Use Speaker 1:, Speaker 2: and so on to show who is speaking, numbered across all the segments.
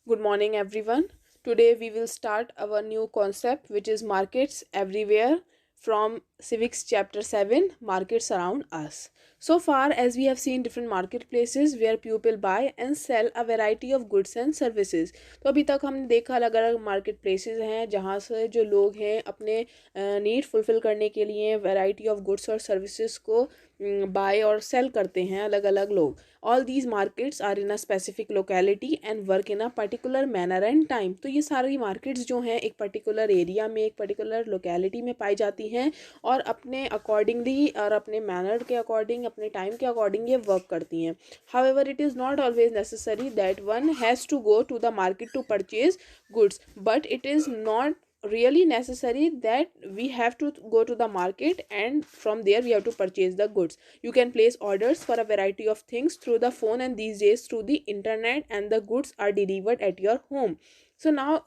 Speaker 1: Good morning, everyone. Today we will start our new concept, which is markets everywhere from Civics Chapter 7 Markets Around Us. So far, as we have seen different marketplaces where people buy and sell a variety of goods and services. तो अभी तक हमने देखा अलग अलग market places हैं जहाँ से जो लोग हैं अपने नीड फुलफिल करने के लिए वैरायटी ऑफ गुड्स और सर्विसेज को बाय और सेल करते हैं अलग अलग लोग. All these markets are in a specific locality and work in a particular manner and time. तो ये सारी मार्केट्स जो हैं एक पर्टिकुलर एरिया में एक पर्टिकुलर लोकेलिटी में पाई जाती हैं और अपने अकॉर्डिंगली और अपने मैनर के अकॉर्डिंग अपने टाइम के अकॉर्डिंग ये वर्क करती हैं. However it is not always necessary that one has to go to the market to purchase goods, but it is not really necessary that we have to go to the market and from there we have to purchase the goods. You can place orders for a variety of things through the phone and these days through the internet, and the goods are delivered at your home. So now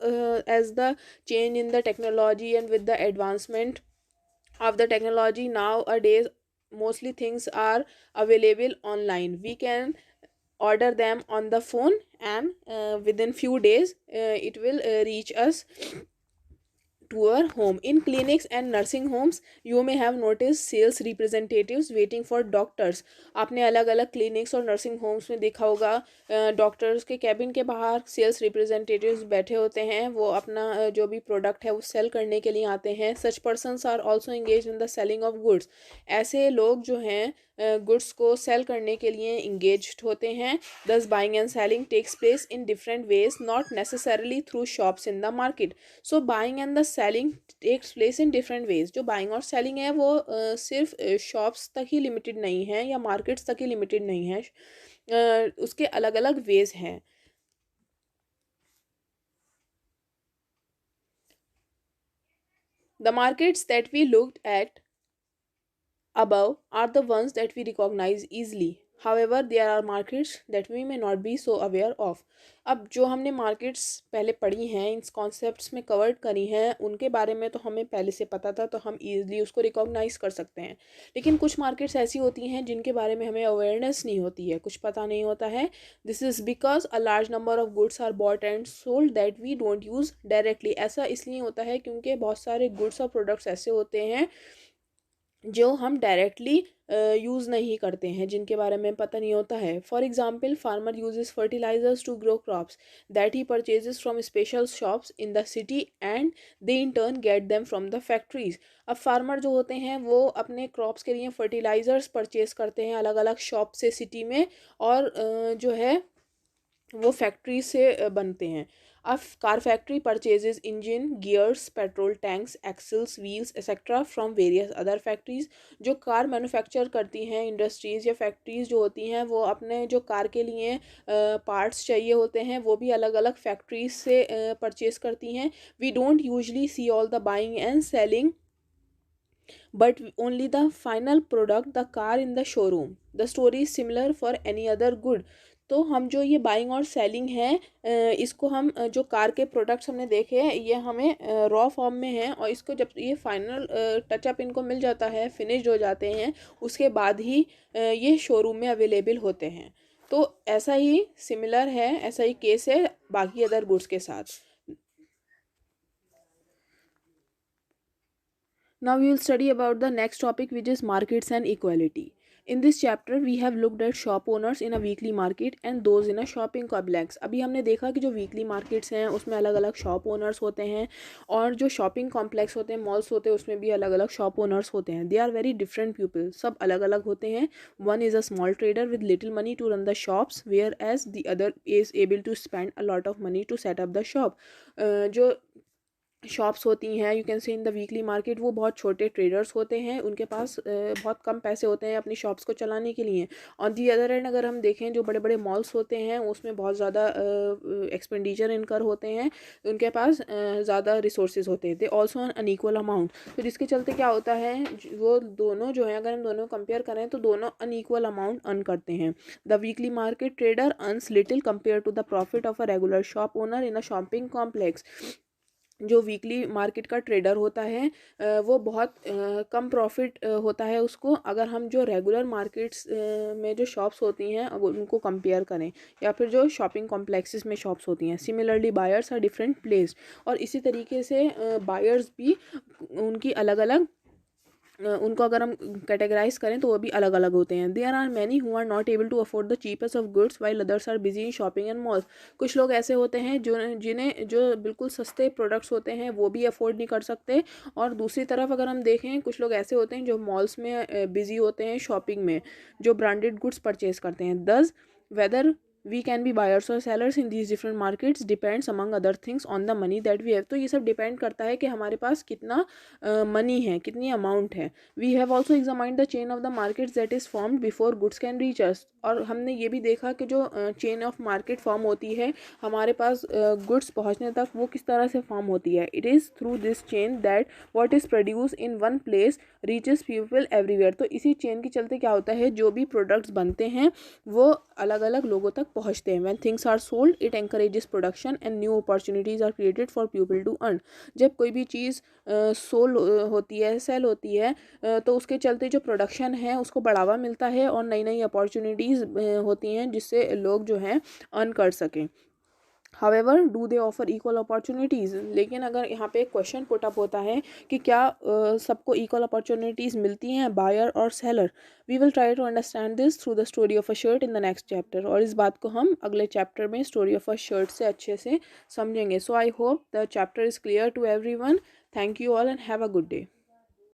Speaker 1: as the change in the technology and with the advancement of the technology, nowadays mostly things are available online. We can order them on the phone and within few days it will reach us to our home. In clinics and nursing homes, you may have noticed sales representatives waiting for doctors. आपने अलग अलग clinics और nursing homes में देखा होगा doctors के cabin के बाहर सेल्स रिप्रेजेंटेटिव्स बैठे होते हैं. वो अपना जो भी प्रोडक्ट है वो सेल करने के लिए आते हैं. Such persons are also engage in the selling of goods. ऐसे लोग जो हैं गुड्स को सेल करने के लिए इंगेज्ड होते हैं. Thus buying and selling takes place in different ways, not necessarily through shops in the market. So buying and the selling takes place in different ways. जो बाइंग और सेलिंग है वो सिर्फ शॉप्स तक ही लिमिटेड नहीं है या मार्केट्स तक ही लिमिटेड नहीं है. उसके अलग अलग वेज हैं. The markets that we looked at above are the ones that we recognize easily. However, there are markets that we may not be so aware of. अब जो हमने मार्केट्स पहले पढ़ी हैं इन कॉन्सेप्ट्स में कवर करी हैं उनके बारे में तो हमें पहले से पता था, तो हम ईजिली उसको रिकॉग्नाइज कर सकते हैं. लेकिन कुछ मार्केट्स ऐसी होती हैं जिनके बारे में हमें अवेयरनेस नहीं होती है, कुछ पता नहीं होता है. This is because a large number of goods are bought and sold that we don't use directly. ऐसा इसलिए होता है क्योंकि बहुत सारे गुड्स और प्रोडक्ट्स ऐसे होते हैं जो हम डायरेक्टली यूज़ नहीं करते हैं, जिनके बारे में पता नहीं होता है. For example, farmer uses fertilizers to grow crops that he purchases from special shops in the city and they in turn get them from the factories. अब फार्मर जो होते हैं वो अपने क्रॉप्स के लिए फर्टिलाइजर्स परचेज करते हैं अलग अलग शॉप से सिटी में, और जो है वो फैक्ट्री से बनते हैं. अब car factory purchases engine, gears, petrol tanks, axles, wheels etcetera from various other factories. जो कार मैन्युफैक्चर करती हैं इंडस्ट्रीज़ या फैक्ट्रीज़ जो होती हैं वो अपने जो कार के लिए पार्ट्स चाहिए होते हैं वो भी अलग अलग फैक्ट्रीज से परचेज करती हैं. We don't usually see all the buying and selling but only the final product, the car in the showroom. The story is similar for any other good. तो हम जो ये बाइंग और सेलिंग है इसको हम जो कार के प्रोडक्ट्स हमने देखे हैं ये हमें रॉ फॉर्म में है, और इसको जब ये फाइनल टचअप इनको मिल जाता है, फिनिश्ड हो जाते हैं, उसके बाद ही ये शोरूम में अवेलेबल होते हैं. तो ऐसा ही सिमिलर है, ऐसा ही केस है बाकी अदर गुड्स के साथ. Now we will study about the next topic, which is markets and equality. In this chapter we have looked at shop owners in a weekly market and those in a shopping complex. अभी हमने देखा कि जो weekly markets हैं उसमें अलग अलग shop owners होते हैं, और जो शॉपिंग कॉम्प्लेक्स होते हैं, मॉल्स होते हैं, उसमें भी अलग अलग शॉप ओनर्स होते हैं. They are very different people, सब अलग अलग होते हैं. One is a small trader with little money to run the shops, whereas the other is able to spend a lot of money to set up the shop. जो shops होती हैं you can see in the weekly market, वो बहुत छोटे traders होते हैं, उनके पास बहुत कम पैसे होते हैं अपनी शॉप्स को चलाने के लिए. ऑन दी अदर एंड अगर हम देखें जो बड़े बड़े मॉल्स होते हैं उसमें बहुत ज़्यादा एक्सपेंडिचर इनकर होते हैं, उनके पास ज़्यादा रिसोर्सेज होते हैं. They also an unequal amount. तो जिसके चलते क्या होता है वो दोनों जो है अगर हम दोनों कंपेयर करें तो दोनों अनइक्वल अमाउंट अर्न करते हैं. The weekly market trader earns little compare to the profit of a regular shop owner in a shopping complex. जो वीकली मार्केट का ट्रेडर होता है वो बहुत कम प्रॉफिट होता है उसको, अगर हम जो रेगुलर मार्केट्स में जो शॉप्स होती हैं अगर उनको कंपेयर करें, या फिर जो शॉपिंग कॉम्प्लेक्सेस में शॉप्स होती हैं। Similarly buyers are different placed, और इसी तरीके से बायर्स भी उनकी अलग अलग उनको अगर हम कैटेगराइज करें तो वो भी अलग अलग होते हैं। There are many who are not able to afford the cheapest of goods while others are busy in shopping and malls. कुछ लोग ऐसे होते हैं जिन्हें जो बिल्कुल सस्ते प्रोडक्ट्स होते हैं वो भी अफोर्ड नहीं कर सकते, और दूसरी तरफ अगर हम देखें कुछ लोग ऐसे होते हैं जो मॉल्स में बिजी होते हैं शॉपिंग में, जो ब्रांडेड गुड्स परचेज करते हैं। दस weather we can be buyers or sellers in these different markets depends among other things on the money that we have। तो ये सब डिपेंड करता है कि हमारे पास कितना मनी है, कितनी अमाउंट है। We have also examined the chain of the markets that is formed before goods can reach us. और हमने ये भी देखा कि जो चेन ऑफ मार्केट फॉर्म होती है हमारे पास गुड्स पहुंचने तक, वो किस तरह से फॉर्म होती है। It is through this chain that what is produce in one place reaches people everywhere. तो इसी चेन के चलते क्या होता है, जो भी प्रोडक्ट्स बनते हैं वो अलग अलग लोगों तक पहुंचते हैं। When things are sold it encourages production and new opportunities are created for people to earn. जब कोई भी चीज़ सोल होती है, सेल होती है, तो उसके चलते जो प्रोडक्शन है उसको बढ़ावा मिलता है और नई नई अपॉर्चुनिटीज़ होती हैं जिससे लोग जो हैं अर्न कर सकें। However do they offer equal opportunities. लेकिन अगर यहाँ पे एक क्वेश्चन पुट अप होता है कि क्या सबको इक्वल अपॉर्चुनिटीज़ मिलती हैं, बायर और seller. We will try to understand this through the story of a shirt in the next chapter. और इस बात को हम अगले चैप्टर में स्टोरी ऑफ अ शर्ट से अच्छे से समझेंगे। So I hope the chapter is clear to everyone. Thank you all and have a good day.